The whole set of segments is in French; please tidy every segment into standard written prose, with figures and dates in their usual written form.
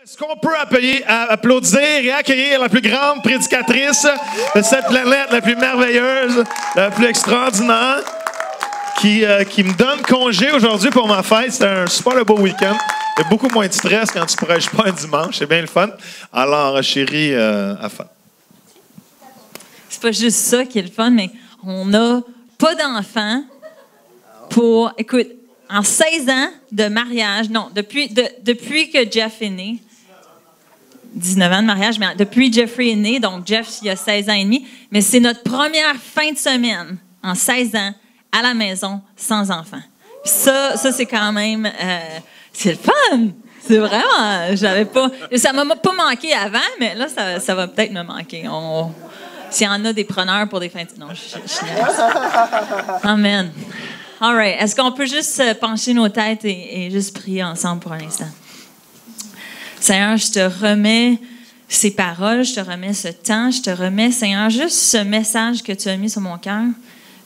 Est-ce qu'on peut applaudir et accueillir la plus grande prédicatrice de cette planète, la plus merveilleuse, la plus extraordinaire, qui me donne congé aujourd'hui pour ma fête. C'est un super beau week-end. Il y a beaucoup moins de stress quand tu ne prêches pas un dimanche. C'est bien le fun. Alors, chérie, à fond. C'est pas juste ça qui est le fun, mais on n'a pas d'enfants pour... Écoute, en 16 ans de mariage, non, depuis que Jeff est né, 19 ans de mariage, mais depuis Jeffrey est né, donc Jeff, il y a 16 ans et demi, mais c'est notre première fin de semaine en 16 ans à la maison sans enfants. Ça c'est quand même... c'est le fun! C'est vraiment... J'avais pas... Ça m'a pas manqué avant, mais là, ça va peut-être me manquer. S'il y en a des preneurs pour des fins de... Non, Amen. All right. Est-ce qu'on peut juste pencher nos têtes et juste prier ensemble pour un instant? Seigneur, je te remets ces paroles, je te remets ce temps, je te remets, Seigneur, juste ce message que tu as mis sur mon cœur.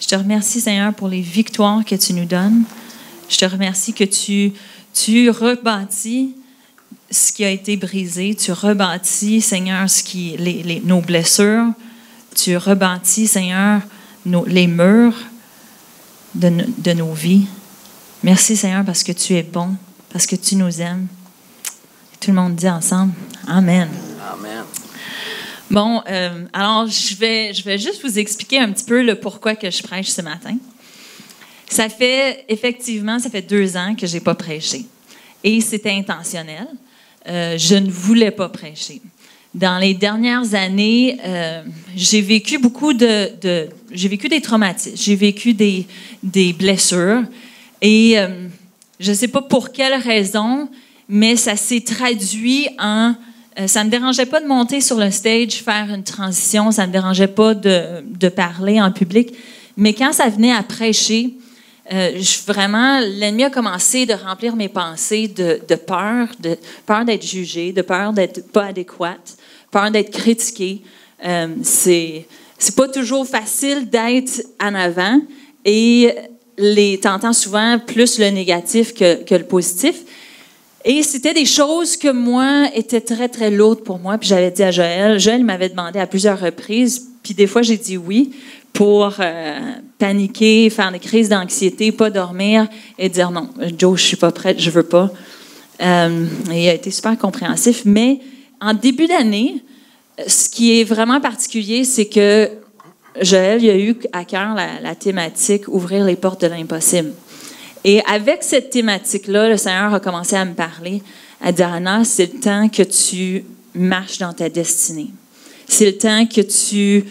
Je te remercie, Seigneur, pour les victoires que tu nous donnes. Je te remercie que tu rebâtis ce qui a été brisé. Tu rebâtis, Seigneur, nos blessures. Tu rebâtis, Seigneur, les murs de nos vies. Merci, Seigneur, parce que tu es bon, parce que tu nous aimes. Tout le monde dit ensemble, Amen. Amen. Bon, alors je vais juste vous expliquer un petit peu le pourquoi que je prêche ce matin. Ça fait 2 ans que j'ai pas prêché. Et c'était intentionnel. Je ne voulais pas prêcher. Dans les dernières années, j'ai vécu j'ai vécu des traumatismes, j'ai vécu des blessures. Et je ne sais pas pour quelle raison, mais ça s'est traduit en... ça ne me dérangeait pas de monter sur le stage, faire une transition, ça ne me dérangeait pas de parler en public. Mais quand ça venait à prêcher, vraiment, l'ennemi a commencé de remplir mes pensées de peur d'être jugée, de peur d'être pas adéquate, peur d'être critiquée. C'est pas toujours facile d'être en avant et t'entends souvent plus le négatif que le positif. Et c'était des choses que moi, étaient très, très lourdes pour moi. Puis j'avais dit à Joël, m'avait demandé à plusieurs reprises, puis des fois j'ai dit oui, pour paniquer, faire des crises d'anxiété, pas dormir et dire non, Joe, je suis pas prête, je veux pas. Il a été super compréhensif. Mais en début d'année, ce qui est vraiment particulier, c'est que Joël, il a eu à cœur la thématique « Ouvrir les portes de l'impossible ». Et avec cette thématique-là, le Seigneur a commencé à me parler, à dire « Anna, c'est le temps que tu marches dans ta destinée. C'est le temps que tu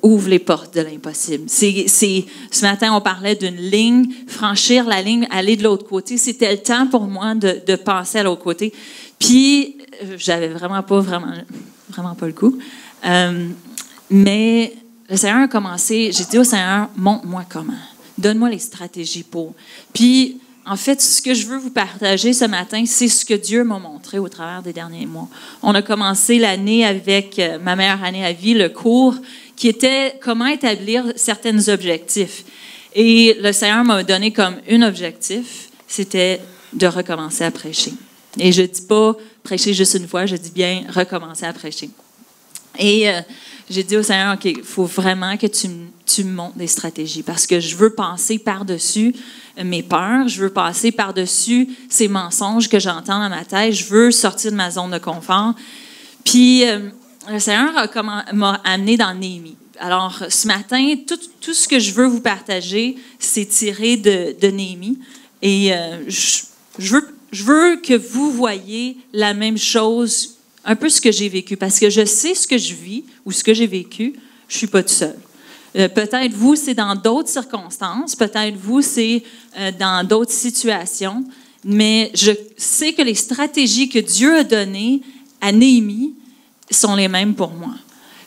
ouvres les portes de l'impossible. » Ce matin, on parlait d'une ligne, franchir la ligne, aller de l'autre côté. C'était le temps pour moi de passer à l'autre côté. Puis, j'avais vraiment pas le coup. Mais le Seigneur a commencé, j'ai dit au Seigneur, montre-moi comment. Donne-moi les stratégies pour. Puis, en fait, ce que je veux vous partager ce matin, c'est ce que Dieu m'a montré au travers des derniers mois. On a commencé l'année avec ma meilleure année à vie, le cours, qui était comment établir certains objectifs. Et le Seigneur m'a donné comme un objectif, c'était de recommencer à prêcher. Et je ne dis pas prêcher juste une fois, je dis bien recommencer à prêcher. Et j'ai dit au Seigneur, OK, il faut vraiment que tu me montres des stratégies parce que je veux passer par-dessus mes peurs, je veux passer par-dessus ces mensonges que j'entends dans ma tête, je veux sortir de ma zone de confort. Puis, le Seigneur m'a amené dans Néhémie. Alors, ce matin, tout ce que je veux vous partager, c'est tiré de Néhémie. Et je veux que vous voyez la même chose, un peu ce que j'ai vécu, parce que je sais ce que je vis ou ce que j'ai vécu, je ne suis pas toute seule. Peut-être vous, c'est dans d'autres circonstances, peut-être vous, c'est dans d'autres situations, mais je sais que les stratégies que Dieu a données à Néhémie sont les mêmes pour moi.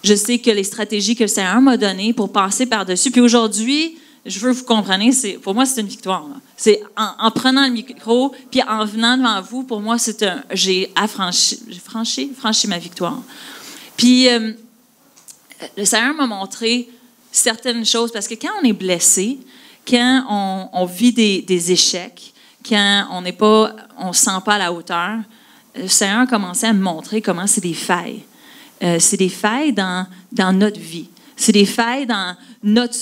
Je sais que les stratégies que le Seigneur m'a données pour passer par-dessus, puis aujourd'hui, je veux que vous compreniez, pour moi, c'est une victoire. Là. C'est en prenant le micro, puis en venant devant vous, pour moi, j'ai franchi ma victoire. Puis, le Seigneur m'a montré certaines choses, parce que quand on est blessé, quand on vit des échecs, quand on ne se sent pas à la hauteur, le Seigneur a commencé à me montrer comment c'est des failles. C'est des failles dans notre vie. C'est des failles dans notre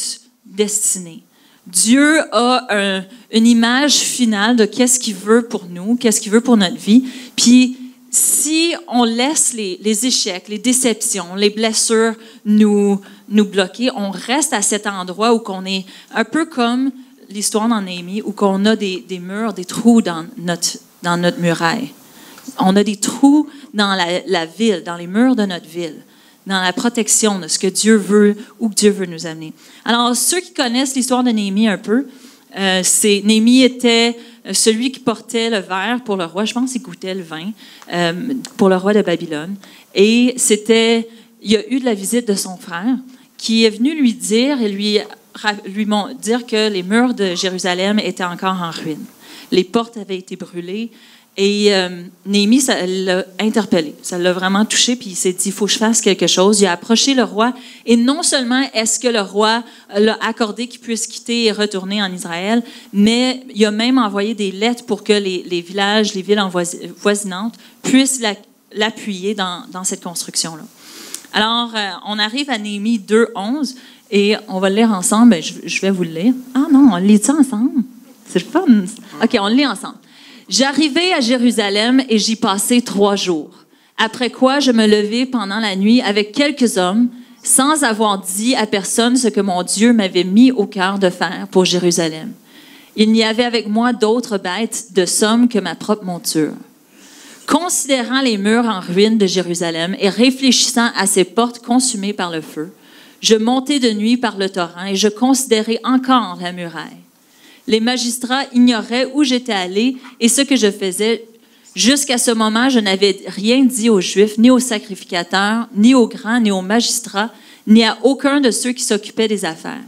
destinée. Dieu a une image finale de qu'est-ce qu'il veut pour nous, qu'est-ce qu'il veut pour notre vie. Puis, si on laisse les échecs, les déceptions, les blessures nous bloquer, on reste à cet endroit où on est un peu comme l'histoire dans Néhémie, où on a des murs, des trous dans notre muraille. On a des trous dans la ville, dans les murs de notre ville, dans la protection de ce que Dieu veut, où Dieu veut nous amener. Alors, ceux qui connaissent l'histoire de Néhémie un peu, Néhémie était celui qui portait le verre pour le roi. Je pense qu'il goûtait le vin pour le roi de Babylone. Et il y a eu de la visite de son frère qui est venu lui dire et lui dire que les murs de Jérusalem étaient encore en ruine. Les portes avaient été brûlées. Et Néhémie, ça l'a interpellé. Ça l'a vraiment touché, puis il s'est dit, il faut que je fasse quelque chose. Il a approché le roi, et non seulement est-ce que le roi l'a accordé qu'il puisse quitter et retourner en Israël, mais il a même envoyé des lettres pour que les villages, les villes voisinantes puissent l'appuyer dans cette construction-là. Alors, on arrive à Néhémie 2:11, et on va le lire ensemble. Ben, je vais vous le lire. Ah non, on lit ça ensemble? C'est le fun. OK, on le lit ensemble. J'arrivai à Jérusalem et j'y passai 3 jours. Après quoi, je me levai pendant la nuit avec quelques hommes, sans avoir dit à personne ce que mon Dieu m'avait mis au cœur de faire pour Jérusalem. Il n'y avait avec moi d'autres bêtes de somme que ma propre monture. Considérant les murs en ruine de Jérusalem et réfléchissant à ces portes consumées par le feu, je montai de nuit par le torrent et je considérai encore la muraille. Les magistrats ignoraient où j'étais allé et ce que je faisais. Jusqu'à ce moment, je n'avais rien dit aux Juifs, ni aux sacrificateurs, ni aux grands, ni aux magistrats, ni à aucun de ceux qui s'occupaient des affaires.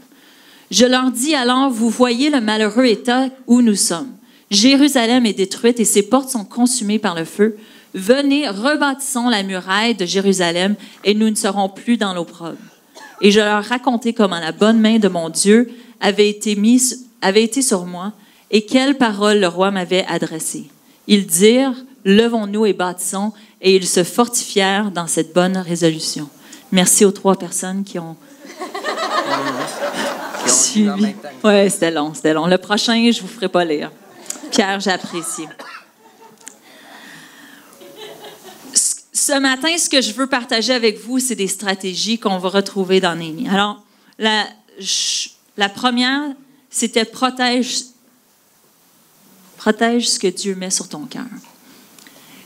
Je leur dis alors, vous voyez le malheureux état où nous sommes. Jérusalem est détruite et ses portes sont consumées par le feu. Venez, rebâtissons la muraille de Jérusalem et nous ne serons plus dans l'opprobre. Et je leur racontai comment la bonne main de mon Dieu avait été sur moi et quelles paroles le roi m'avait adressées. Ils dirent, levons-nous et bâtissons, et ils se fortifièrent dans cette bonne résolution. Merci aux 3 personnes qui ont suivi. Oui, c'était long. Le prochain, je ne vous ferai pas lire. Pierre, j'apprécie. Ce matin, ce que je veux partager avec vous, c'est des stratégies qu'on va retrouver dans Néhémie. Alors, la première, c'était protège ce que Dieu met sur ton cœur.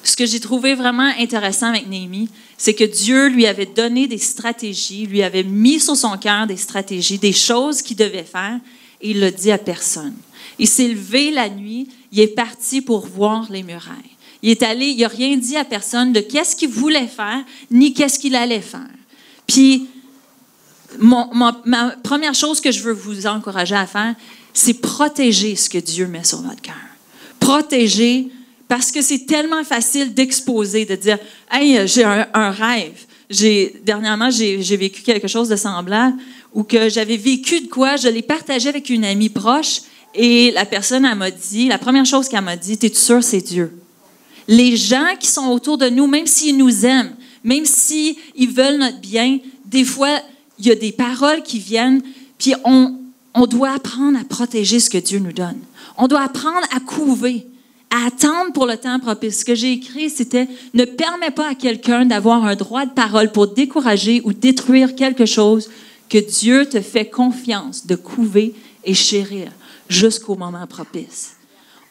Ce que j'ai trouvé vraiment intéressant avec Néhémie, c'est que Dieu lui avait donné des stratégies, lui avait mis sur son cœur des stratégies, des choses qu'il devait faire, et il ne l'a dit à personne. Il s'est levé la nuit, il est parti pour voir les murailles. Il est allé, il n'a rien dit à personne de qu'est-ce qu'il voulait faire, ni qu'est-ce qu'il allait faire. Puis, ma première chose que je veux vous encourager à faire, c'est protéger ce que Dieu met sur notre cœur. Protéger, parce que c'est tellement facile d'exposer, de dire « Hey, j'ai un rêve. Dernièrement, j'ai vécu quelque chose de semblable ou que j'avais vécu de quoi, je l'ai partagé avec une amie proche et la personne, elle m'a dit, la première chose qu'elle m'a dit, « T'es-tu sûre, c'est Dieu? » Les gens qui sont autour de nous, même s'ils nous aiment, même s'ils veulent notre bien, des fois, il y a des paroles qui viennent, puis on doit apprendre à protéger ce que Dieu nous donne. On doit apprendre à couver, à attendre pour le temps propice. Ce que j'ai écrit, c'était « Ne permets pas à quelqu'un d'avoir un droit de parole pour décourager ou détruire quelque chose que Dieu te fait confiance de couver et chérir jusqu'au moment propice. »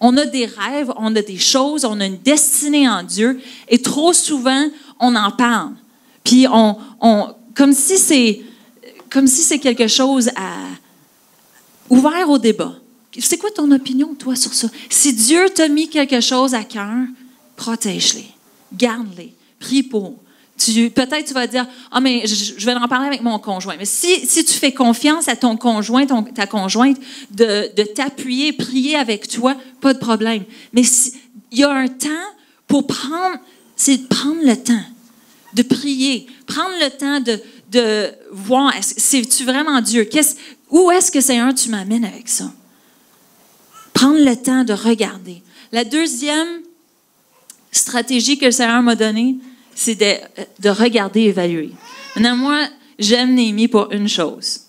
On a des rêves, on a des choses, on a une destinée en Dieu et trop souvent, on en parle. Puis comme si c'est quelque chose ouvert au débat. C'est quoi ton opinion, toi, sur ça? Si Dieu t'a mis quelque chose à cœur, protège-les, garde-les, prie pour. Peut-être tu vas dire, mais je vais en parler avec mon conjoint. Mais si tu fais confiance à ton conjoint, ta conjointe, de t'appuyer, prier avec toi, pas de problème. Mais il y a un temps pour prendre le temps de prier, prendre le temps de voir, c'est-tu vraiment Dieu? Où est-ce que, Seigneur, tu m'amènes avec ça? Prendre le temps de regarder. La deuxième stratégie que le Seigneur m'a donnée, c'est de regarder, évaluer. Maintenant, moi, j'aime Néhémie pour une chose.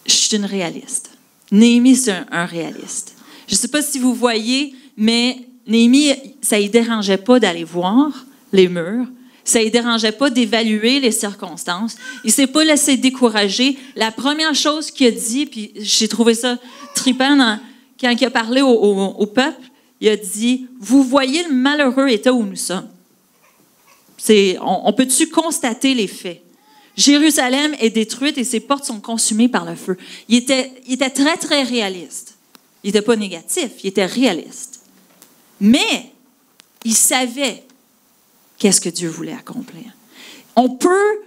Je suis une réaliste. Néhémie, c'est un réaliste. Je ne sais pas si vous voyez, mais Néhémie, ça ne lui dérangeait pas d'aller voir les murs. Ça ne lui dérangeait pas d'évaluer les circonstances. Il ne s'est pas laissé décourager. La première chose qu'il a dit, puis j'ai trouvé ça trippant quand il a parlé au peuple, il a dit, « Vous voyez le malheureux état où nous sommes. » On peut-tu constater les faits? Jérusalem est détruite et ses portes sont consumées par le feu. Il était très, très réaliste. Il n'était pas négatif, il était réaliste. Mais il savait qu'est-ce que Dieu voulait accomplir. On peut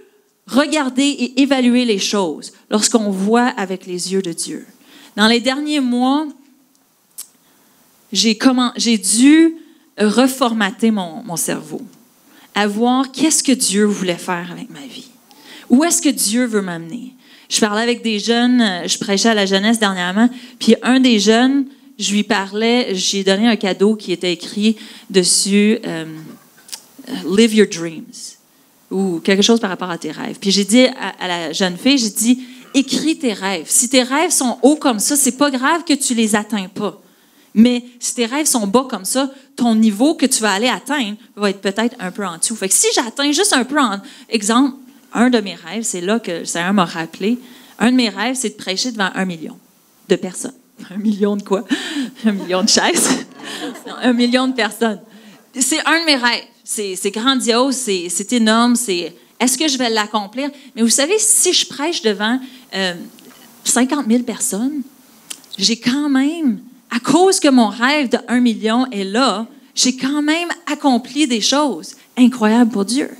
regarder et évaluer les choses lorsqu'on voit avec les yeux de Dieu. Dans les derniers mois, j'ai dû reformater mon cerveau, à voir qu'est-ce que Dieu voulait faire avec ma vie. Où est-ce que Dieu veut m'amener? Je parlais avec des jeunes, je prêchais à la jeunesse dernièrement, puis un des jeunes, je lui parlais, j'ai donné un cadeau qui était écrit dessus « Live your dreams » ou quelque chose par rapport à tes rêves. Puis j'ai dit à la jeune fille, j'ai dit « Écris tes rêves. Si tes rêves sont hauts comme ça, c'est pas grave que tu les atteins pas. Mais si tes rêves sont bas comme ça, ton niveau que tu vas aller atteindre va être peut-être un peu en dessous. Fait que si j'atteins juste un peu, exemple, un de mes rêves, c'est là que le Seigneur m'a rappelé, un de mes rêves, c'est de prêcher devant 1 million de personnes. 1 million de quoi? 1 million de chaises? Non, 1 million de personnes. C'est un de mes rêves. C'est grandiose, c'est énorme. Est-ce que je vais l'accomplir? Mais vous savez, si je prêche devant 50 000 personnes, j'ai quand même, à cause que mon rêve de 1 million est là, j'ai quand même accompli des choses incroyables pour Dieu.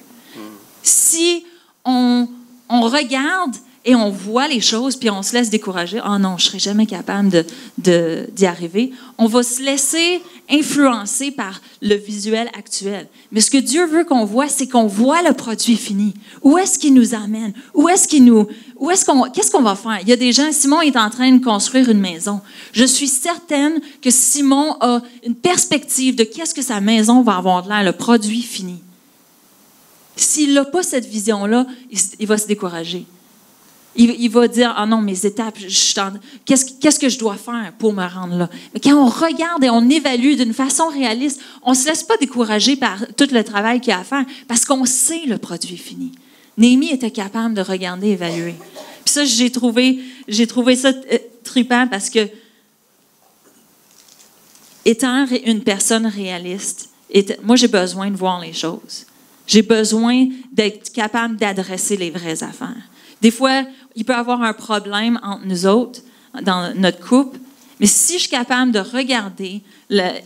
Si on regarde et on voit les choses, puis on se laisse décourager. « Oh non, je ne serai jamais capable d'y arriver. » On va se laisser influencer par le visuel actuel. Mais ce que Dieu veut qu'on voit, c'est qu'on voit le produit fini. Où est-ce qu'il nous amène? Qu'est-ce qu'on va faire? Il y a des gens, Simon est en train de construire une maison. Je suis certaine que Simon a une perspective de qu'est-ce que sa maison va avoir de l'air, le produit fini. S'il n'a pas cette vision-là, il va se décourager. Il va dire, ah non, mes étapes, qu'est-ce que je dois faire pour me rendre là? Mais quand on regarde et on évalue d'une façon réaliste, on ne se laisse pas décourager par tout le travail qu'il y a à faire parce qu'on sait le produit fini. Néhémie était capable de regarder et évaluer. Puis ça, j'ai trouvé ça trippant parce que, étant une personne réaliste, moi, j'ai besoin de voir les choses. J'ai besoin d'être capable d'adresser les vraies affaires. Des fois, il peut y avoir un problème entre nous autres, dans notre couple, mais si je suis capable de regarder,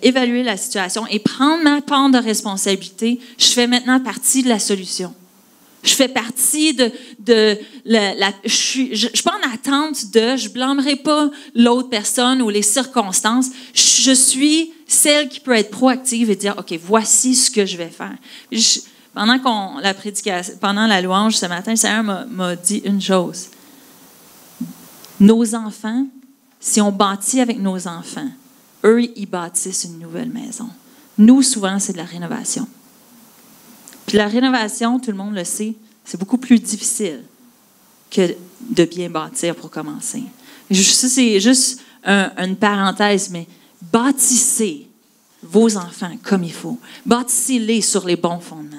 évaluer la situation et prendre ma part de responsabilité, je fais maintenant partie de la solution. Je fais partie je suis pas en attente je blâmerai pas l'autre personne ou les circonstances. Je suis celle qui peut être proactive et dire, OK, voici ce que je vais faire. Pendant la louange ce matin, le Seigneur m'a dit une chose. Nos enfants, si on bâtit avec nos enfants, eux, ils bâtissent une nouvelle maison. Nous, souvent, c'est de la rénovation. Puis la rénovation, tout le monde le sait, c'est beaucoup plus difficile que de bien bâtir pour commencer. C'est juste une parenthèse, mais bâtissez vos enfants comme il faut. Bâtissez-les sur les bons fondements.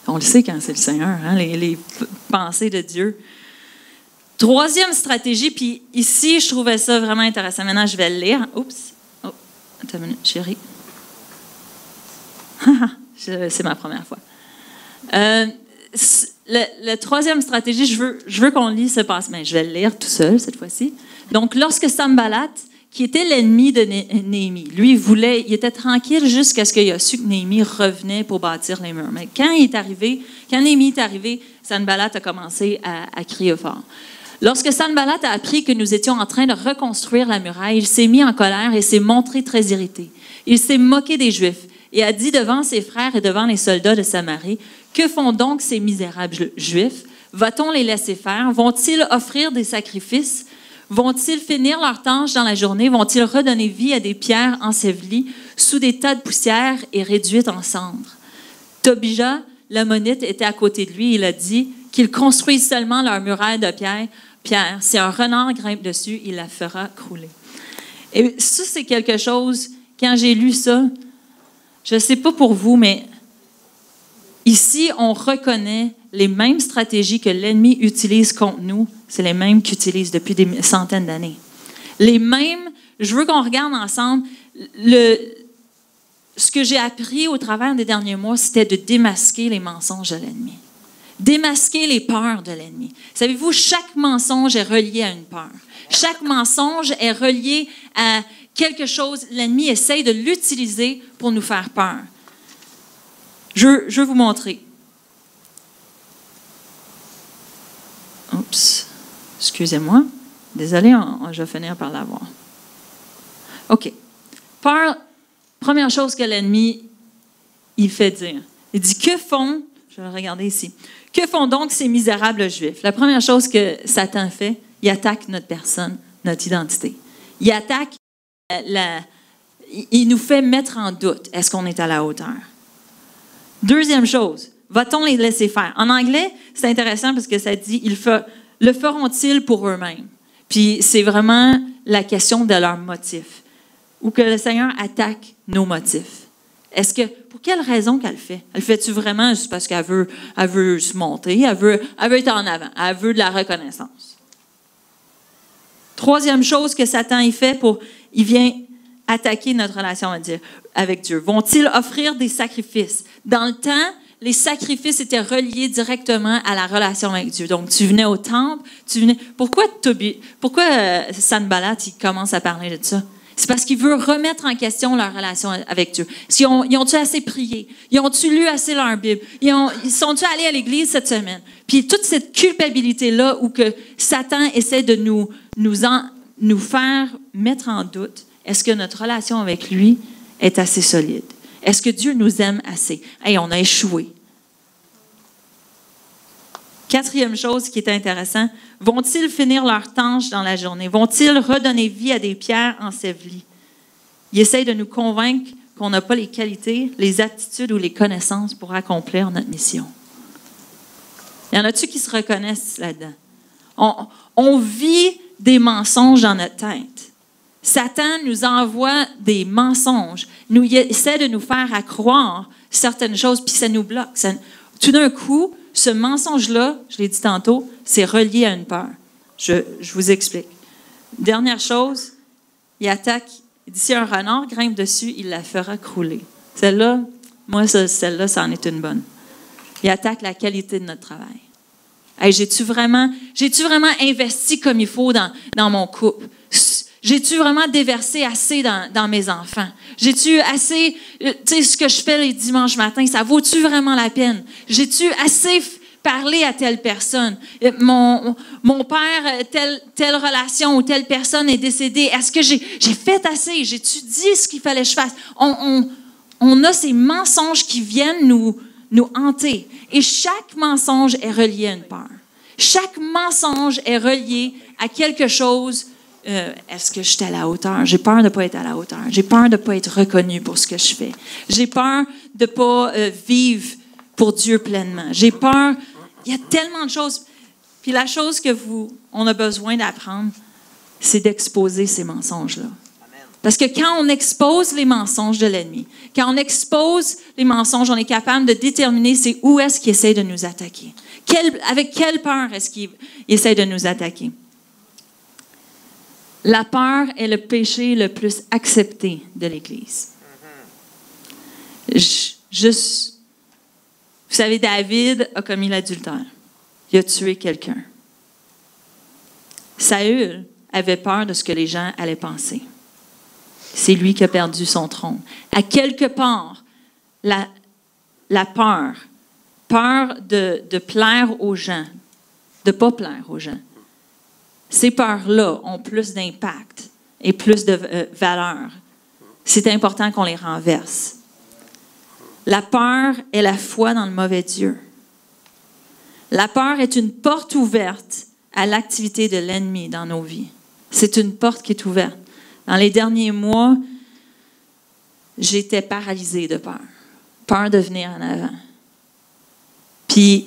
On le sait quand c'est le Seigneur, hein, les pensées de Dieu. Troisième stratégie, puis ici, je trouvais ça vraiment intéressant. Maintenant, je vais le lire. Oups. Oh, attends une minute, chérie. C'est ma première fois. La troisième stratégie, je veux qu'on lise ce passage. Je vais le lire tout seul cette fois-ci. Donc, lorsque Sanballat, qui était l'ennemi de Néhémie, lui, il était tranquille jusqu'à ce qu'il a su que Néhémie revenait pour bâtir les murs. Mais quand Néhémie est arrivé, Sanballat a commencé à crier fort. Lorsque Sanballat a appris que nous étions en train de reconstruire la muraille, il s'est mis en colère et s'est montré très irrité. Il s'est moqué des Juifs et a dit devant ses frères et devant les soldats de Samarie, « Que font donc ces misérables Juifs? Va-t-on les laisser faire? Vont-ils offrir des sacrifices? Vont-ils finir leur tâche dans la journée? Vont-ils redonner vie à des pierres ensevelies sous des tas de poussière et réduites en cendres? Tobija, l'ammonite, était à côté de lui. Il a dit qu'ils construisent seulement leur muraille de pierre. Si un renard grimpe dessus, il la fera crouler. Et ça, c'est quelque chose, quand j'ai lu ça, je ne sais pas pour vous, mais ici, on reconnaît les mêmes stratégies que l'ennemi utilise contre nous, c'est les mêmes qu'il utilise depuis des centaines d'années. Les mêmes, je veux qu'on regarde ensemble, ce que j'ai appris au travers des derniers mois, c'était de démasquer les mensonges de l'ennemi. Démasquer les peurs de l'ennemi. Savez-vous, chaque mensonge est relié à une peur. Chaque mensonge est relié à quelque chose. L'ennemi essaye de l'utiliser pour nous faire peur. Je veux vous montrer. Oups, excusez-moi. Désolée, je vais finir par l'avoir. OK. Peur, première chose que l'ennemi, il fait dire. Il dit, que font, je vais regarder ici, que font donc ces misérables Juifs? La première chose que Satan fait, il attaque notre personne, notre identité. Il attaque, il nous fait mettre en doute, est-ce qu'on est à la hauteur? Deuxième chose, va-t-on les laisser faire? En anglais, c'est intéressant parce que ça dit, le feront-ils pour eux-mêmes? Puis c'est vraiment la question de leur motif. Ou que le Seigneur attaque nos motifs. Est-ce que, pour quelle raison qu'elle le fait? Elle le fait-tu vraiment juste parce qu'elle veut se monter, elle veut être en avant, elle veut de la reconnaissance? Troisième chose que Satan il fait, il vient attaquer notre relation avec Dieu. Vont-ils offrir des sacrifices? Dans le temps, les sacrifices étaient reliés directement à la relation avec Dieu. Donc, tu venais au temple, Pourquoi Sanballat, il commence à parler de ça? C'est parce qu'il veut remettre en question leur relation avec Dieu. Ils ont-tu assez prié? Ils ont-tu lu assez leur Bible? Ils sont-tu allés à l'église cette semaine? Puis toute cette culpabilité-là où que Satan essaie de nous faire mettre en doute, est-ce que notre relation avec lui est assez solide? Est-ce que Dieu nous aime assez? Hey, on a échoué. Quatrième chose qui est intéressant, vont-ils finir leur tâche dans la journée? Vont-ils redonner vie à des pierres ensevelies? Il essaie de nous convaincre qu'on n'a pas les qualités, les aptitudes ou les connaissances pour accomplir notre mission. Y en a-tu qui se reconnaissent là-dedans? On vit des mensonges dans notre tête. Satan nous envoie des mensonges. Il essaie de nous faire croire certaines choses, puis ça nous bloque. Tout d'un coup, ce mensonge-là, je l'ai dit tantôt, c'est relié à une peur. Je vous explique. Dernière chose, il attaque, il dit si un renard grimpe dessus, il la fera crouler. Celle-là, celle-là, ça en est une bonne. Il attaque la qualité de notre travail. Hey, j'ai-tu vraiment investi comme il faut dans mon couple? J'ai-tu vraiment déversé assez dans mes enfants? J'ai-tu assez, tu sais, ce que je fais les dimanches matins, ça vaut-tu vraiment la peine? J'ai-tu assez parlé à telle personne? Mon père, telle relation ou telle personne est décédée. Est-ce que j'ai fait assez? J'ai-tu dit ce qu'il fallait que je fasse? On a ces mensonges qui viennent nous hanter. Et chaque mensonge est relié à une peur. Chaque mensonge est relié à quelque chose. Est-ce que je suis à la hauteur? J'ai peur de ne pas être à la hauteur. J'ai peur de ne pas être reconnue pour ce que je fais. J'ai peur de ne pas vivre pour Dieu pleinement. J'ai peur. Il y a tellement de choses. Puis la chose on a besoin d'apprendre, c'est d'exposer ces mensonges-là. Parce que quand on expose les mensonges de l'ennemi, quand on expose les mensonges, on est capable de déterminer c'est où est-ce qu'il essaie de nous attaquer. Avec quelle peur est-ce qu'il essaie de nous attaquer? La peur est le péché le plus accepté de l'Église. Vous savez, David a commis l'adultère. Il a tué quelqu'un. Saül avait peur de ce que les gens allaient penser. C'est lui qui a perdu son trône. À quelque part, la peur de plaire aux gens, de ne pas plaire aux gens, ces peurs-là ont plus d'impact et plus de valeur. C'est important qu'on les renverse. La peur est la foi dans le mauvais Dieu. La peur est une porte ouverte à l'activité de l'ennemi dans nos vies. C'est une porte qui est ouverte. Dans les derniers mois, j'étais paralysée de peur. Peur de venir en avant. Puis,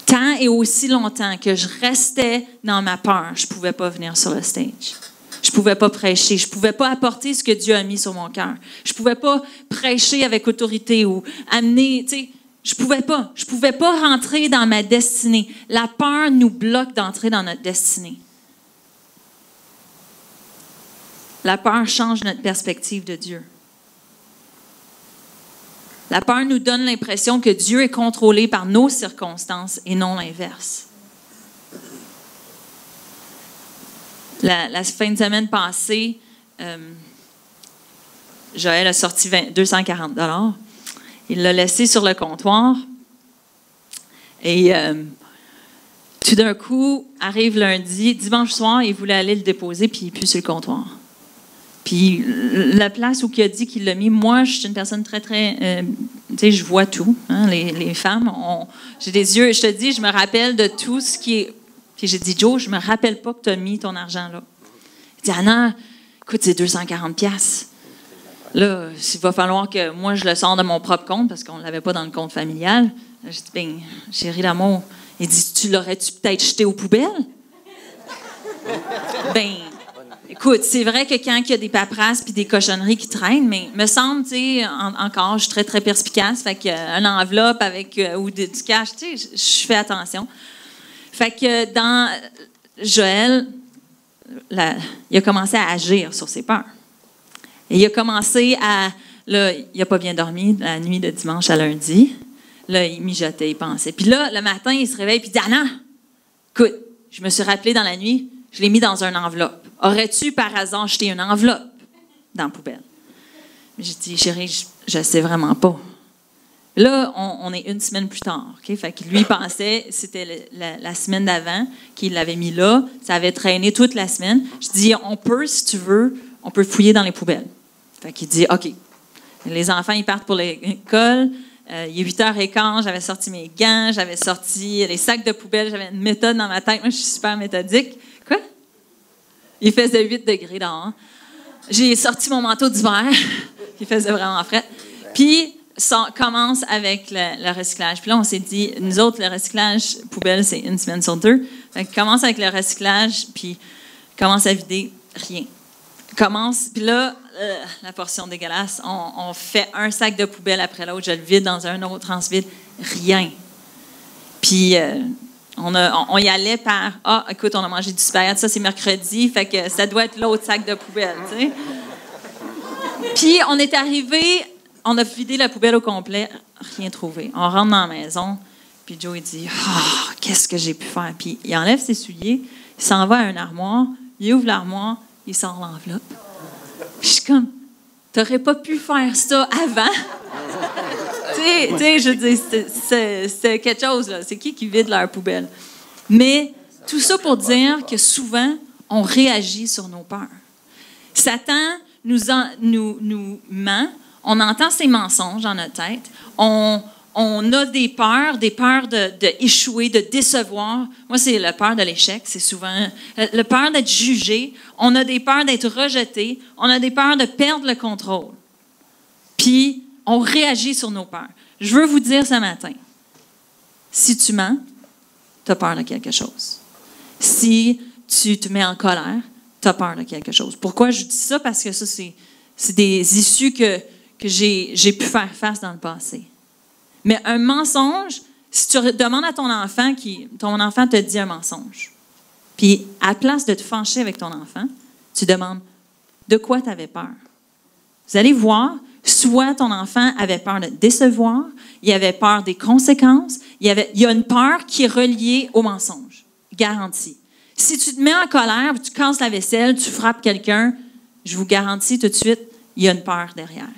tant et aussi longtemps que je restais dans ma peur, je ne pouvais pas venir sur le stage. Je ne pouvais pas prêcher. Je ne pouvais pas apporter ce que Dieu a mis sur mon cœur. Je ne pouvais pas prêcher avec autorité ou amener, tu sais, je ne pouvais pas. Je ne pouvais pas rentrer dans ma destinée. La peur nous bloque d'entrer dans notre destinée. La peur change notre perspective de Dieu. La peur nous donne l'impression que Dieu est contrôlé par nos circonstances et non l'inverse. La fin de semaine passée, Joël a sorti 240 $. Il l'a laissé sur le comptoir. Et tout d'un coup, arrive lundi, dimanche soir, il voulait aller le déposer, puis il n'est plus sur le comptoir. Puis la place où il a dit qu'il l'a mis, moi, je suis une personne très, très... tu sais, je vois tout. Hein, les femmes, j'ai des yeux, je te dis, je me rappelle de tout ce qui est... Puis j'ai dit, Joe, je me rappelle pas que tu as mis ton argent là. Il dit, Anna, écoute, c'est 240 $. Là, il va falloir que moi, je le sors de mon propre compte parce qu'on ne l'avait pas dans le compte familial. J'ai dit, ben, chérie d'amour, il dit, tu l'aurais-tu peut-être jeté aux poubelles? Ben, écoute, c'est vrai que quand il y a des paperasses puis des cochonneries qui traînent, mais me semble, tu sais, encore, je suis très, très perspicace, fait qu'une enveloppe avec, ou du cash, tu sais, je fais attention. Fait que dans Joël, il a commencé à agir sur ses peurs. Et il a commencé à... Là, il n'a pas bien dormi la nuit de dimanche à lundi. Là, il mijotait, il pensait. Puis là, le matin, il se réveille et il dit, Anna, écoute, je me suis rappelé dans la nuit, je l'ai mis dans une enveloppe. Aurais-tu par hasard jeté une enveloppe dans la poubelle? J'ai dit, chérie, je ne sais vraiment pas. Là, on est une semaine plus tard. Okay? Fait que lui, il pensait, c'était la semaine d'avant qu'il l'avait mis là. Ça avait traîné toute la semaine. Je dis, on peut, si tu veux, on peut fouiller dans les poubelles. Fait qu'il dit, OK. Les enfants, ils partent pour l'école. Il est 8h15, j'avais sorti mes gants, j'avais sorti les sacs de poubelle, j'avais une méthode dans ma tête. Moi, je suis super méthodique. Quoi? Il faisait 8 degrés dehors. J'ai sorti mon manteau d'hiver. Il faisait vraiment frais. Puis, ça commence avec le recyclage. Puis là, on s'est dit, nous autres, le recyclage poubelle, c'est une semaine sur 2. Fait que commence avec le recyclage, puis commence à vider rien. Puis là, la portion dégueulasse, on fait un sac de poubelle après l'autre, je le vide dans un autre, transvide, rien. Puis on y allait par, écoute, on a mangé du spaghetti, ça c'est mercredi, fait que ça doit être l'autre sac de poubelle, tu sais. Puis on est arrivé, on a vidé la poubelle au complet, rien trouvé. On rentre dans la maison, puis Joe, il dit, qu'est-ce que j'ai pu faire? Puis il enlève ses souliers, il s'en va à une armoire, il ouvre l'armoire, il sort l'enveloppe. Puis je suis comme, t'aurais pas pu faire ça avant? tu sais, je dis, c'est quelque chose, là. C'est qui vide leur poubelle? Mais tout ça pour dire que souvent, on réagit sur nos peurs. Satan nous ment, on entend ses mensonges dans notre tête, on a des peurs d'échouer, de décevoir. Moi, c'est la peur de l'échec, c'est souvent la peur d'être jugé. On a des peurs d'être rejeté. On a des peurs de perdre le contrôle. Puis, on réagit sur nos peurs. Je veux vous dire ce matin, si tu mens, tu as peur de quelque chose. Si tu te mets en colère, tu as peur de quelque chose. Pourquoi je dis ça? Parce que ça, c'est des issues que j'ai pu faire face dans le passé. Mais un mensonge, si tu demandes à ton enfant te dit un mensonge, puis à la place de te fâcher avec ton enfant, tu demandes de quoi tu avais peur. Vous allez voir, soit ton enfant avait peur de te décevoir, il avait peur des conséquences, il y a une peur qui est reliée au mensonge, garantie. Si tu te mets en colère, tu casses la vaisselle, tu frappes quelqu'un, je vous garantis tout de suite, il y a une peur derrière.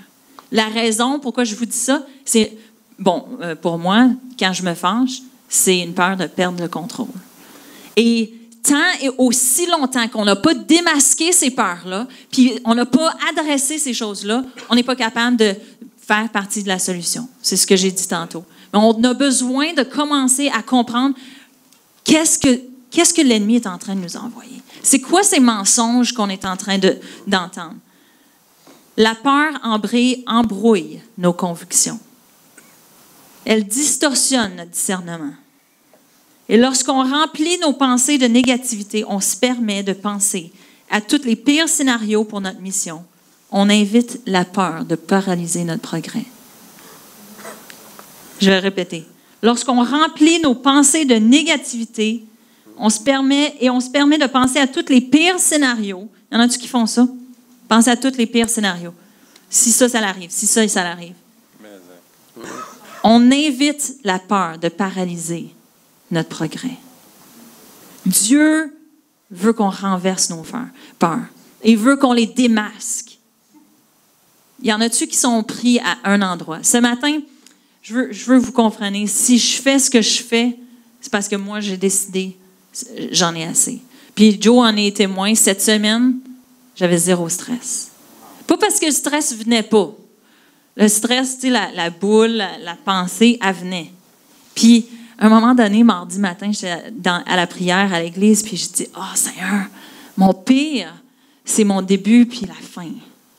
La raison pourquoi je vous dis ça, c'est... Bon, pour moi, quand je me fâche, c'est une peur de perdre le contrôle. Et tant et aussi longtemps qu'on n'a pas démasqué ces peurs-là, puis on n'a pas adressé ces choses-là, on n'est pas capable de faire partie de la solution. C'est ce que j'ai dit tantôt. Mais on a besoin de commencer à comprendre qu'est-ce que qu'est-ce que l'ennemi est en train de nous envoyer? C'est quoi ces mensonges qu'on est en train d'entendre? La peur embrouille nos convictions. Elle distorsionne notre discernement. Et lorsqu'on remplit nos pensées de négativité, on se permet de penser à tous les pires scénarios pour notre mission. On invite la peur de paralyser notre progrès. Je vais répéter. Lorsqu'on remplit nos pensées de négativité, on se permet de penser à tous les pires scénarios. Il y en a-tu qui font ça? Pensez à tous les pires scénarios. Si ça l'arrive, si ça l'arrive. On invite la peur de paralyser notre progrès. Dieu veut qu'on renverse nos peurs. Il veut qu'on les démasque. Il y en a-tu qui sont pris à un endroit? Ce matin, je veux vous comprendre. Si je fais ce que je fais, c'est parce que moi, j'ai décidé, j'en ai assez. Puis Joe en est témoin. Cette semaine, j'avais 0 stress. Pas parce que le stress ne venait pas. Le stress, tu sais, la boule, la pensée, elle venait. Puis, à un moment donné, mardi matin, j'étais à la prière à l'église, puis je dis, « Oh Seigneur, mon pire, c'est mon début puis la fin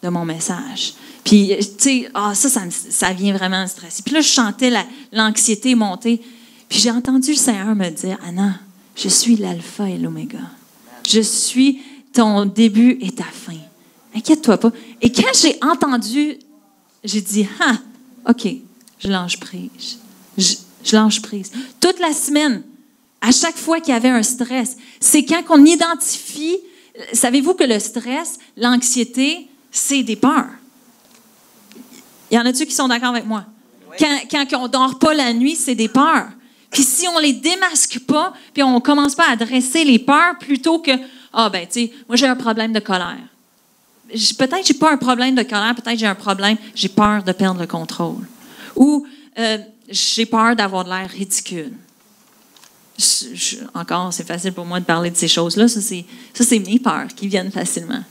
de mon message. » Puis, tu sais, ça vient vraiment me stresser. Puis là, je chantais l'anxiété monter. Puis j'ai entendu le Seigneur me dire, « Anna, je suis l'alpha et l'oméga. Je suis ton début et ta fin. Inquiète-toi pas. » Et quand j'ai entendu, j'ai dit, « Ah, OK, je lâche prise. Je lâche prise. » Toute la semaine, à chaque fois qu'il y avait un stress, c'est quand on identifie, savez-vous que le stress, l'anxiété, c'est des peurs. Il y en a-tu qui sont d'accord avec moi? Oui. Quand on ne dort pas la nuit, c'est des peurs. Puis si on ne les démasque pas, puis on ne commence pas à adresser les peurs plutôt que, tu sais, moi j'ai un problème de colère. Peut-être j'ai pas un problème de colère, peut-être j'ai peur de perdre le contrôle. Ou j'ai peur d'avoir de l'air ridicule. Encore, c'est facile pour moi de parler de ces choses-là. Ça, c'est mes peurs qui viennent facilement.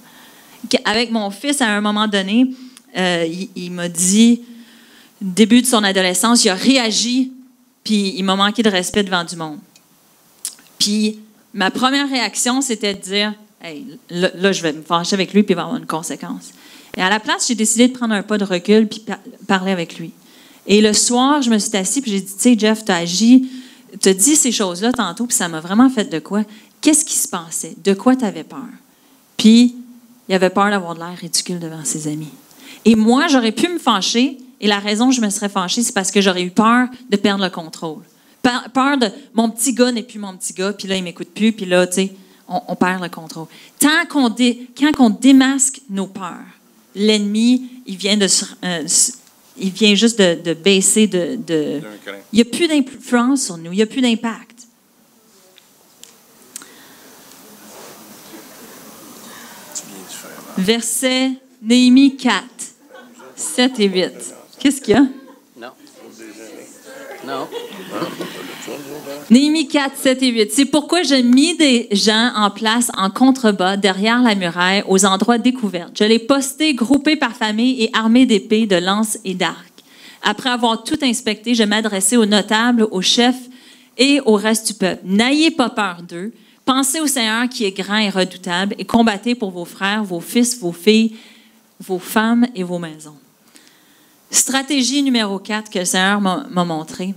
Avec mon fils, à un moment donné, il m'a dit, début de son adolescence, il a réagi, puis il m'a manqué de respect devant du monde. Puis ma première réaction, c'était de dire, « Hey, là, je vais me fâcher avec lui, puis il va y avoir une conséquence. » Et à la place, j'ai décidé de prendre un pas de recul, puis parler avec lui. Et le soir, je me suis assise, puis j'ai dit, « Tu sais, Jeff, tu as agi, tu as dit ces choses-là tantôt, puis ça m'a vraiment fait de quoi? Qu'est-ce qui se passait? De quoi tu avais peur? » Puis, il avait peur d'avoir de l'air ridicule devant ses amis. Et moi, j'aurais pu me fâcher, et la raison que je me serais fâchée, c'est parce que j'aurais eu peur de perdre le contrôle. Peur de mon petit gars n'est plus mon petit gars, puis là, il ne m'écoute plus, puis là, tu sais, on perd le contrôle. Quand on démasque nos peurs, l'ennemi, il vient juste de baisser il n'y a plus d'influence sur nous, il n'y a plus d'impact. Verset Néhémie 4, 7 et 8. Qu'est-ce qu'il y a? Non. Néhémie 4, 7 et 8. C'est pourquoi j'ai mis des gens en place en contrebas, derrière la muraille, aux endroits découverts. Je les postais, groupés par famille et armés d'épées, de lances et d'arcs. Après avoir tout inspecté, je m'adressais aux notables, aux chefs et au reste du peuple. N'ayez pas peur d'eux. Pensez au Seigneur qui est grand et redoutable et combattez pour vos frères, vos fils, vos filles, vos femmes et vos maisons. Stratégie numéro 4 que le Seigneur m'a montrée.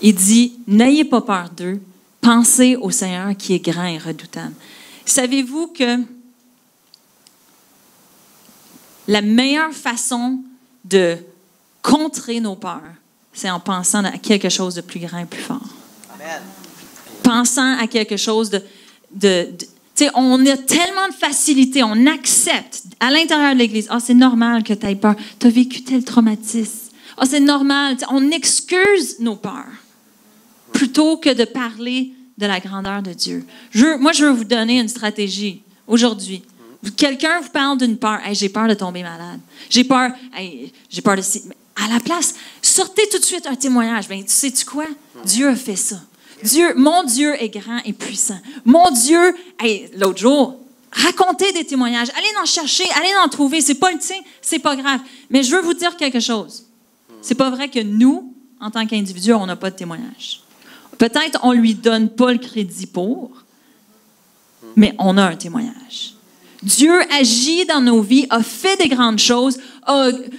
Il dit, n'ayez pas peur d'eux, pensez au Seigneur qui est grand et redoutable. Savez-vous que la meilleure façon de contrer nos peurs, c'est en pensant à quelque chose de plus grand et plus fort. Amen. Pensant à quelque chose tu sais, on a tellement de facilité, on accepte à l'intérieur de l'Église, c'est normal que tu aies peur, tu as vécu tel traumatisme. C'est normal, on excuse nos peurs plutôt que de parler de la grandeur de Dieu. Moi, je veux vous donner une stratégie aujourd'hui. Quelqu'un vous parle d'une peur. Hey, j'ai peur de tomber malade. J'ai peur de... À la place, sortez tout de suite un témoignage. Tu sais-tu quoi? Dieu a fait ça. Mon Dieu est grand et puissant. Mon Dieu, l'autre jour, racontez des témoignages. Allez en chercher, allez en trouver. C'est pas le tien, c'est pas grave. Mais je veux vous dire quelque chose. C'est pas vrai que nous, en tant qu'individus, on n'a pas de témoignage. Peut-être on ne lui donne pas le crédit pour, mais on a un témoignage. Dieu agit dans nos vies, a fait des grandes choses,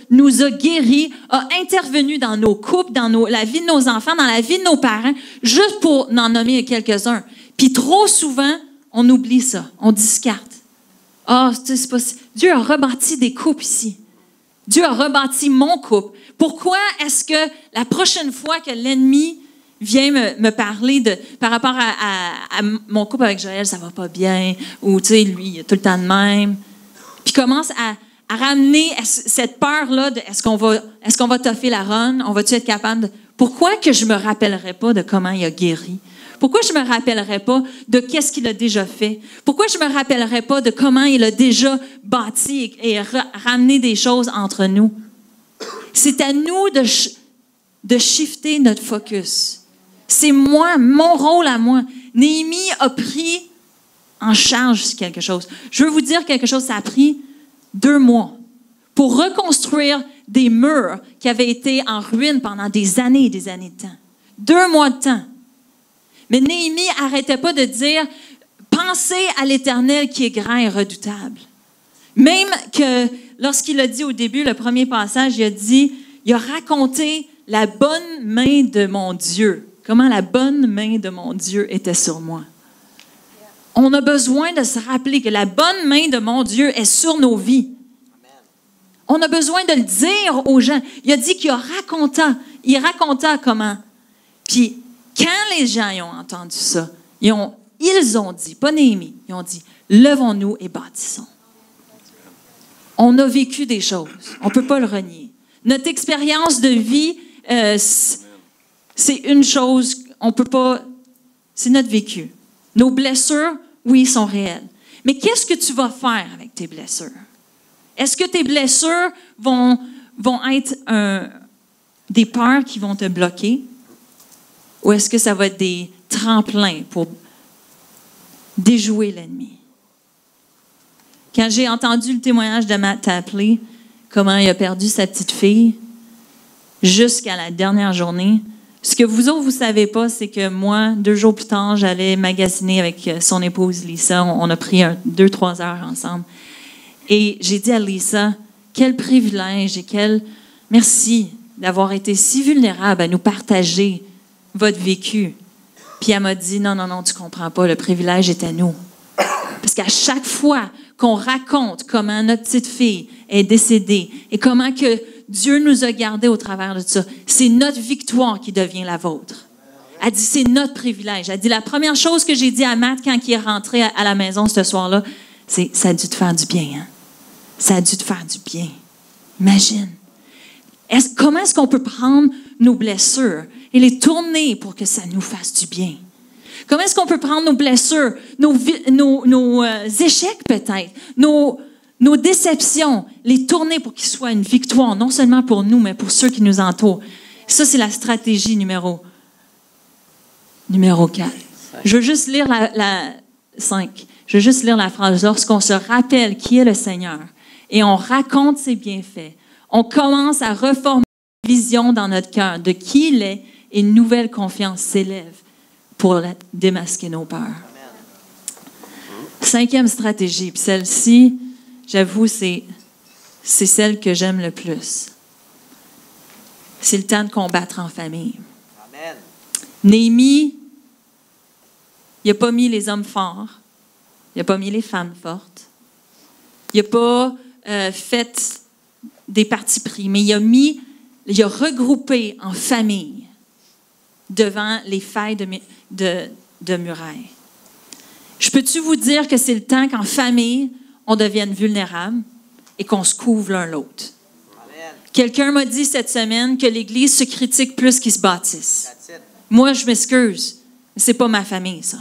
nous a guéris, a intervenu dans nos couples, dans la vie de nos enfants, dans la vie de nos parents, juste pour n'en nommer quelques-uns. Puis trop souvent, on oublie ça, on discarte. C'est pas... Dieu a rebâti des couples ici. Dieu a rebâti mon couple. Pourquoi est-ce que la prochaine fois que l'ennemi vient me parler par rapport à mon couple avec Joël, ça va pas bien, ou tu sais, lui, il est tout le temps de même, puis commence à ramener cette peur-là de est-ce qu'on va toffer la run, on va-tu être capable de... Pourquoi que je me rappellerai pas de comment il a guéri? Pourquoi je me rappellerai pas de qu'est-ce qu'il a déjà fait? Pourquoi je me rappellerai pas de comment il a déjà bâti et ramené des choses entre nous? C'est à nous de shifter notre focus. C'est moi, mon rôle à moi. Néhémie a pris en charge quelque chose. Je veux vous dire quelque chose, ça a pris 2 mois pour reconstruire des murs qui avaient été en ruine pendant des années et des années de temps. 2 mois de temps. Mais Néhémie n'arrêtait pas de dire, pensez à l'Éternel qui est grand et redoutable. Même que lorsqu'il a dit au début, le premier passage, il a raconté la bonne main de mon Dieu. Comment la bonne main de mon Dieu était sur moi. On a besoin de se rappeler que la bonne main de mon Dieu est sur nos vies. On a besoin de le dire aux gens. Il a dit qu'il raconta comment. Puis, quand les gens ont entendu ça, ils ont dit, pas Néhémie, ils ont dit, levons-nous et bâtissons. On a vécu des choses. On ne peut pas le renier. Notre expérience de vie, c'est une chose, on peut pas, c'est notre vécu. Nos blessures, oui, sont réelles. Mais qu'est-ce que tu vas faire avec tes blessures? Est-ce que tes blessures vont être des peurs qui vont te bloquer? Ou est-ce que ça va être des tremplins pour déjouer l'ennemi? Quand j'ai entendu le témoignage de Matt Tapley, comment il a perdu sa petite fille, jusqu'à la dernière journée, ce que vous autres, vous ne savez pas, c'est que moi, 2 jours plus tard, j'allais magasiner avec son épouse Lisa. On a pris 2-3 heures ensemble. Et j'ai dit à Lisa, quel privilège et quel merci d'avoir été si vulnérable à nous partager votre vécu. Puis elle m'a dit, non, tu comprends pas, le privilège est à nous. Parce qu'à chaque fois qu'on raconte comment notre petite fille est décédée et comment que Dieu nous a gardés au travers de ça, c'est notre victoire qui devient la vôtre. Elle dit, c'est notre privilège. Elle dit, la première chose que j'ai dit à Matt quand il est rentré à la maison ce soir-là, c'est, ça a dû te faire du bien, hein? Ça a dû te faire du bien. Imagine. Comment est-ce qu'on peut prendre nos blessures et les tourner pour que ça nous fasse du bien? Comment est-ce qu'on peut prendre nos blessures, nos échecs peut-être, nos déceptions, les tourner pour qu'ils soient une victoire, non seulement pour nous, mais pour ceux qui nous entourent? Ça, c'est la stratégie numéro 4. Je veux juste lire la 5. Je veux juste lire la phrase. Lorsqu'on se rappelle qui est le Seigneur et on raconte ses bienfaits, on commence à reformer la vision dans notre cœur de qui il est et une nouvelle confiance s'élève pour démasquer nos peurs. 5e stratégie, puis celle-ci, j'avoue, c'est celle que j'aime le plus. C'est le temps de combattre en famille. Amen. Néhémie, il n'a pas mis les hommes forts, il n'a pas mis les femmes fortes, il n'a pas fait des partis pris, mais il a regroupé en famille devant les failles de murailles. Je peux-tu vous dire que c'est le temps qu'en famille, on devienne vulnérable et qu'on se couvre l'un l'autre? Quelqu'un m'a dit cette semaine que l'Église se critique plus qu'ils se bâtissent. Moi, je m'excuse, mais c'est pas ma famille, ça.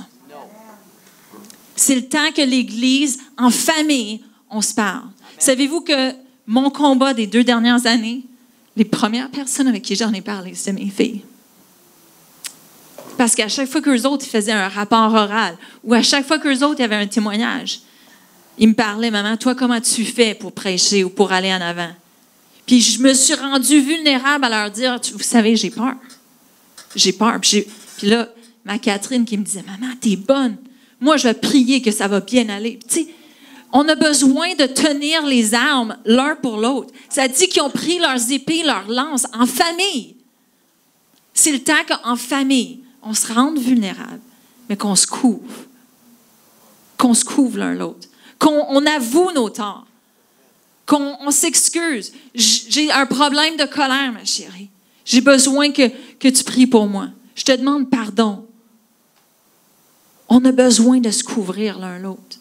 C'est le temps que l'Église, en famille, on se parle. Savez-vous que mon combat des 2 dernières années, les premières personnes avec qui j'en ai parlé, c'est mes filles. Parce qu'à chaque fois qu'eux autres, ils faisaient un rapport oral, ou à chaque fois qu'eux autres, il y avait un témoignage, ils me parlaient, maman, toi, comment tu fais pour prêcher ou pour aller en avant? Puis je me suis rendue vulnérable à leur dire, vous savez, j'ai peur. J'ai peur. Puis là, ma Catherine qui me disait, « Maman, t'es bonne. Moi, je vais prier que ça va bien aller. » Tu sais, on a besoin de tenir les armes l'un pour l'autre. Ça dit qu'ils ont pris leurs épées, leurs lances en famille. C'est le temps qu'en famille, on se rende vulnérable, mais qu'on se couvre. Qu'on se couvre l'un l'autre. Qu'on avoue nos torts. Qu'on s'excuse. J'ai un problème de colère, ma chérie. J'ai besoin que tu pries pour moi. Je te demande pardon. On a besoin de se couvrir l'un l'autre.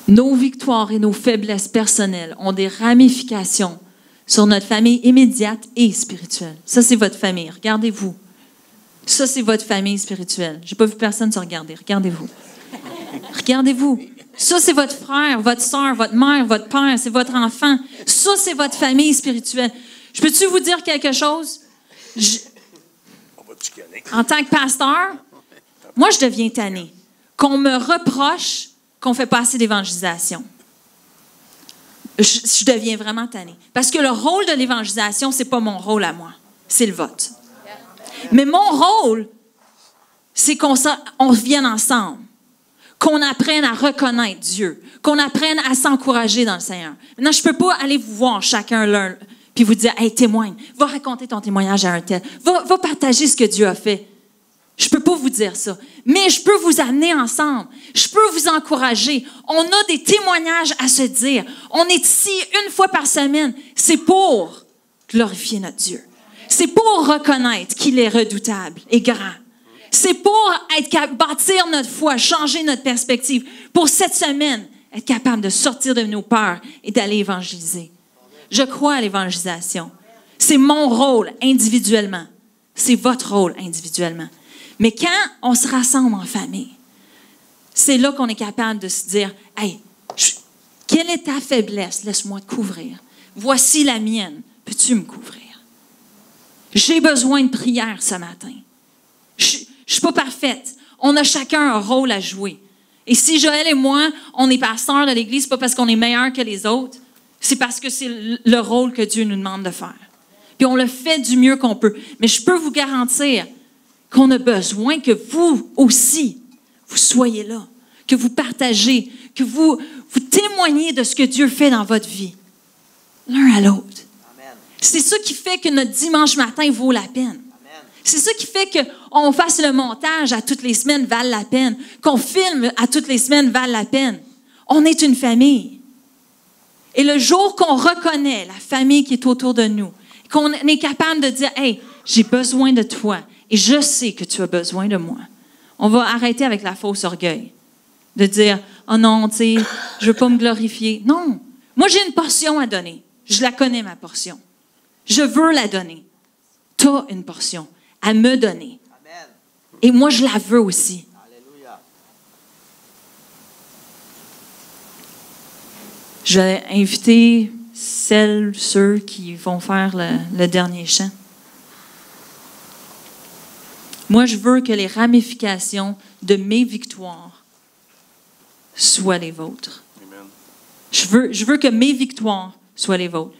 Nos victoires et nos faiblesses personnelles ont des ramifications sur notre famille immédiate et spirituelle. Ça, c'est votre famille. Regardez-vous. Ça, c'est votre famille spirituelle. Je n'ai pas vu personne se regarder. Regardez-vous. Regardez-vous. Ça, c'est votre frère, votre soeur, votre mère, votre père. C'est votre enfant. Ça, c'est votre famille spirituelle. Je peux-tu vous dire quelque chose? En tant que pasteur, moi, je deviens tannée. Qu'on me reproche qu'on ne fait pas assez d'évangélisation. Je deviens vraiment tannée. Parce que le rôle de l'évangélisation, ce n'est pas mon rôle à moi. C'est le vôtre. Mais mon rôle, c'est qu'on vienne ensemble. Qu'on apprenne à reconnaître Dieu. Qu'on apprenne à s'encourager dans le Seigneur. Maintenant, je ne peux pas aller vous voir chacun l'un puis vous dire, « Hey, témoigne. Va raconter ton témoignage à un tel. Va partager ce que Dieu a fait. » Je ne peux pas vous dire ça. Mais je peux vous amener ensemble. Je peux vous encourager. On a des témoignages à se dire. On est ici une fois par semaine. C'est pour glorifier notre Dieu. C'est pour reconnaître qu'il est redoutable et grand. C'est pour bâtir notre foi, changer notre perspective. Pour cette semaine, être capable de sortir de nos peurs et d'aller évangéliser. Je crois à l'évangélisation. C'est mon rôle individuellement. C'est votre rôle individuellement. Mais quand on se rassemble en famille, c'est là qu'on est capable de se dire, « Hey, quelle est ta faiblesse? Laisse-moi te couvrir. Voici la mienne. Peux-tu me couvrir? J'ai besoin de prière ce matin. Je ne suis pas parfaite. On a chacun un rôle à jouer. Et si Joël et moi, on est pasteurs de l'Église, ce n'est pas parce qu'on est meilleurs que les autres, c'est parce que c'est le rôle que Dieu nous demande de faire. Puis on le fait du mieux qu'on peut. Mais je peux vous garantir qu'on a besoin que vous aussi, vous soyez là, que vous partagez, que vous témoignez de ce que Dieu fait dans votre vie, l'un à l'autre. C'est ça qui fait que notre dimanche matin vaut la peine. C'est ça qui fait qu'on fasse le montage à toutes les semaines valent la peine, qu'on filme à toutes les semaines valent la peine. On est une famille. Et le jour qu'on reconnaît la famille qui est autour de nous, qu'on est capable de dire « Hey, j'ai besoin de toi et je sais que tu as besoin de moi », on va arrêter avec la fausse orgueil. De dire « Oh non, tu sais, je veux pas me glorifier. » Non, moi j'ai une portion à donner. Je la connais, ma portion. Je veux la donner. Tu as une portion à me donner. Amen. Et moi, je la veux aussi. Alléluia. Je vais inviter ceux qui vont faire le dernier chant. Moi, je veux que les ramifications de mes victoires soient les vôtres. Amen. Je veux que mes victoires soient les vôtres.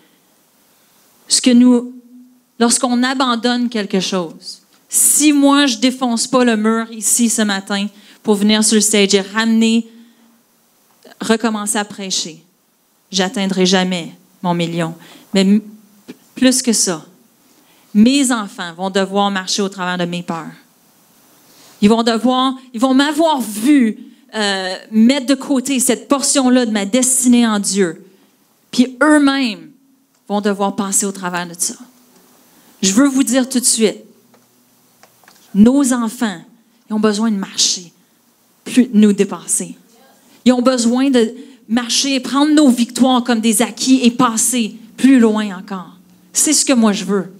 Lorsqu'on abandonne quelque chose, si moi, je ne défonce pas le mur ici ce matin pour venir sur le stage et recommencer à prêcher, j'atteindrai jamais mon million. Mais plus que ça, mes enfants vont devoir marcher au travers de mes peurs. Ils vont m'avoir vu mettre de côté cette portion-là de ma destinée en Dieu. Puis eux-mêmes vont devoir passer au travers de ça. Je veux vous dire tout de suite, nos enfants, ils ont besoin de marcher, plus de nous dépasser. Ils ont besoin de marcher, prendre nos victoires comme des acquis et passer plus loin encore. C'est ce que moi je veux.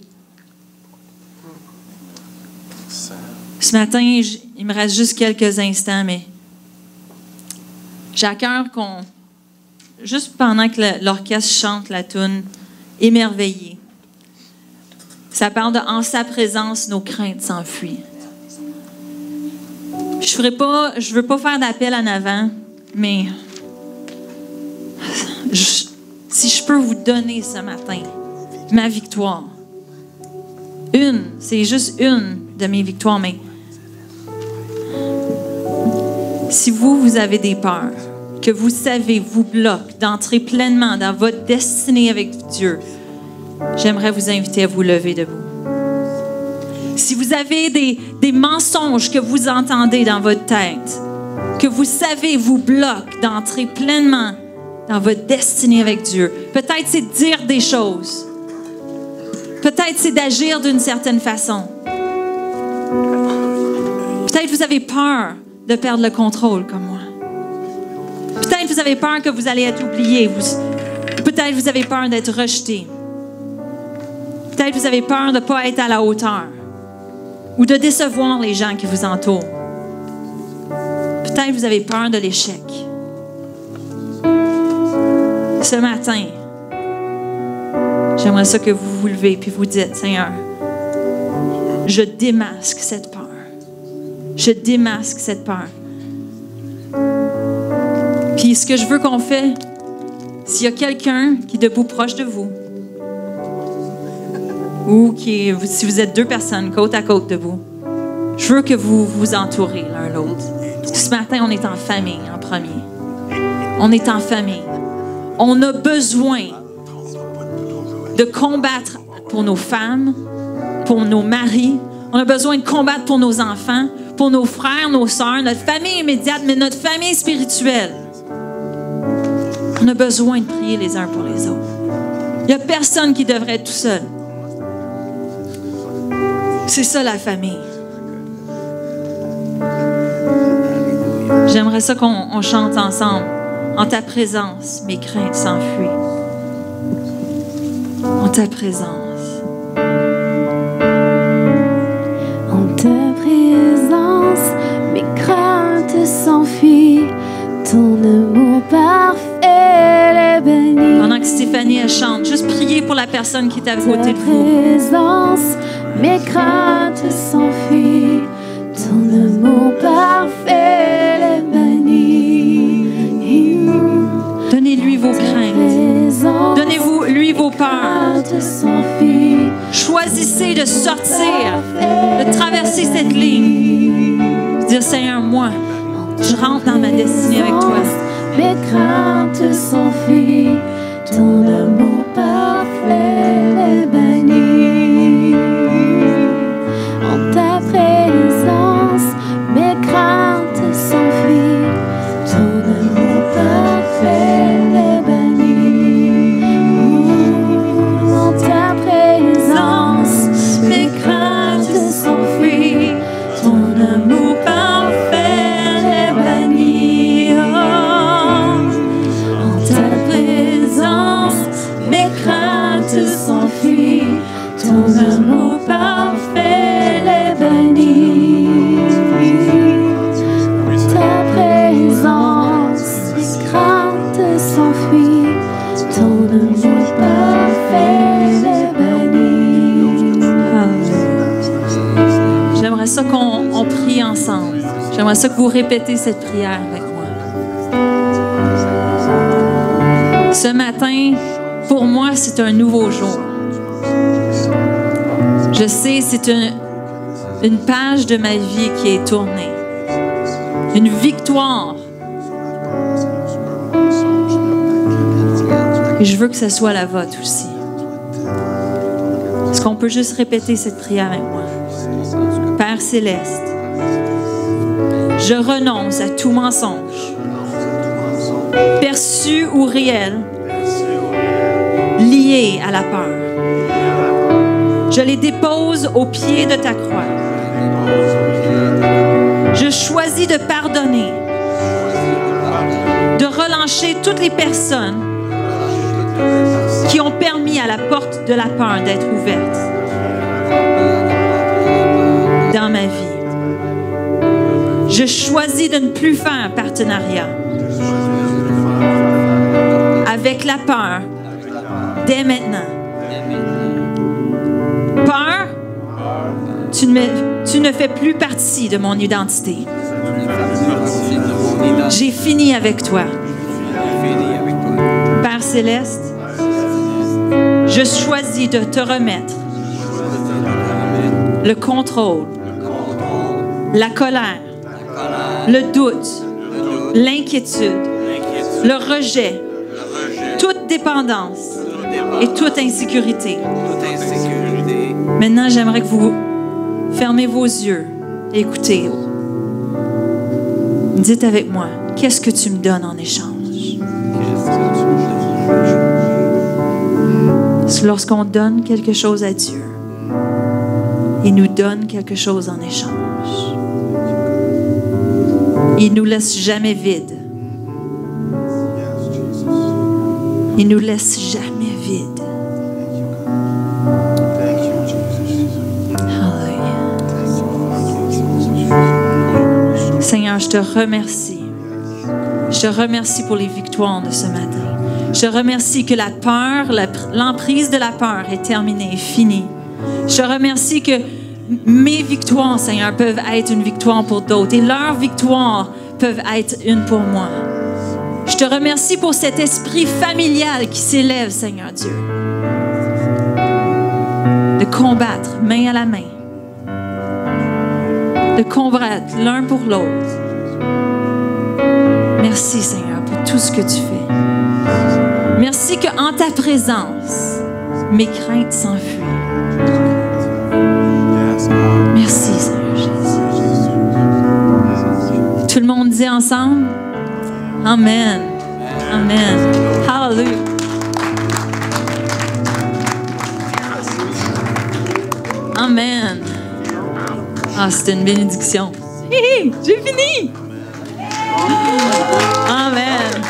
Ce matin, il me reste juste quelques instants, mais j'ai à cœur juste pendant que l'orchestre chante la toune « Émerveillé », ça parle de « En sa présence, nos craintes s'enfuient ». Je veux pas faire d'appel en avant, mais si je peux vous donner ce matin? Ma victoire. C'est juste une de mes victoires, mais si vous avez des peurs, que vous savez vous bloque d'entrer pleinement dans votre destinée avec Dieu, j'aimerais vous inviter à vous lever debout. Si vous avez des mensonges que vous entendez dans votre tête, que vous savez vous bloque d'entrer pleinement dans votre destinée avec Dieu, peut-être c'est de dire des choses. Peut-être c'est d'agir d'une certaine façon. Peut-être vous avez peur de perdre le contrôle comme moi. Peut-être vous avez peur que vous allez être oublié. Peut-être vous avez peur d'être rejeté. Peut-être vous avez peur de ne pas être à la hauteur ou de décevoir les gens qui vous entourent. Peut-être vous avez peur de l'échec. Ce matin, j'aimerais ça que vous vous levez puis vous dites, Seigneur, je démasque cette peur. Je démasque cette peur. Puis ce que je veux qu'on fait, s'il y a quelqu'un qui est debout proche de vous, ou si vous êtes deux personnes côte à côte debout, je veux que vous vous entourez l'un l'autre. Parce que ce matin, on est en famille en premier. On est en famille. On a besoin de combattre pour nos femmes, pour nos maris. On a besoin de combattre pour nos enfants, pour nos frères, nos sœurs, notre famille immédiate, mais notre famille spirituelle. On a besoin de prier les uns pour les autres. Il n'y a personne qui devrait être tout seul. C'est ça la famille. J'aimerais ça qu'on chante ensemble. En ta présence, mes craintes s'enfuient. En ta présence. En ta présence, mes craintes s'enfuient. Ton amour parfait les bénit. Pendant que Stéphanie elle chante, juste priez pour la personne qui est à côté de vous. En ta présence, mes craintes s'enfuient. Ton amour parfait les bénit. Donnez-lui vos craintes. Donnez-lui vos peurs. Choisissez de sortir, de traverser cette ligne. Dire, Seigneur, moi, je rentre dans ma destinée avec toi. Mes craintes s'enfuient. Ton amour parfait les bénit. En ta présence, mes craintes s'enfuient. Ton amour parfait les bénit. En ta présence, mes craintes s'enfuient. Ton amour parfait les bénit. En ta présence, mes craintes s'enfuient. Ton amour parfait les bénit. Ta présence, mes craintes s'enfuient. Ton amour parfait les bénit. J'aimerais ça qu'on prie ensemble. J'aimerais ça que vous répétez cette prière avec moi. Ce matin, pour moi, c'est un nouveau jour. Je sais, c'est une page de ma vie qui est tournée. Une victoire. Et je veux que ce soit la vôtre aussi. Est-ce qu'on peut juste répéter cette prière avec moi? Père céleste, je renonce à tout mensonge, perçu ou réel, lié à la peur. Je les dépose au pied de ta croix. Je choisis de pardonner, de relâcher toutes les personnes qui ont permis à la porte de la peur d'être ouverte dans ma vie. Je choisis de ne plus faire partenariat avec la peur dès maintenant. Peur, tu ne fais plus partie de mon identité. J'ai fini avec toi. Père céleste, Je choisis de te remettre le contrôle, la colère, le doute, l'inquiétude, le rejet, toute dépendance et toute insécurité. Maintenant, j'aimerais que vous fermez vos yeux et écoutez. Dites avec moi, qu'est-ce que tu me donnes en échange? Parce que lorsqu'on donne quelque chose à Dieu, il nous donne quelque chose en échange. Il ne nous laisse jamais vides. Il ne nous laisse jamais vides. Alléluia. Seigneur, je te remercie. Je te remercie pour les victoires de ce matin. Je te remercie que la peur, l'emprise de la peur est terminée, est finie. Je te remercie que mes victoires, Seigneur, peuvent être une victoire pour d'autres et leurs victoires peuvent être une pour moi. Je te remercie pour cet esprit familial qui s'élève, Seigneur Dieu. De combattre main à la main. De combattre l'un pour l'autre. Merci, Seigneur, pour tout ce que tu fais. Merci qu'en ta présence, mes craintes s'enfuient. Merci, Seigneur Jésus. Tout le monde dit ensemble? Amen. Amen. Hallelujah. Amen. Ah, c'était une bénédiction. J'ai fini. Amen.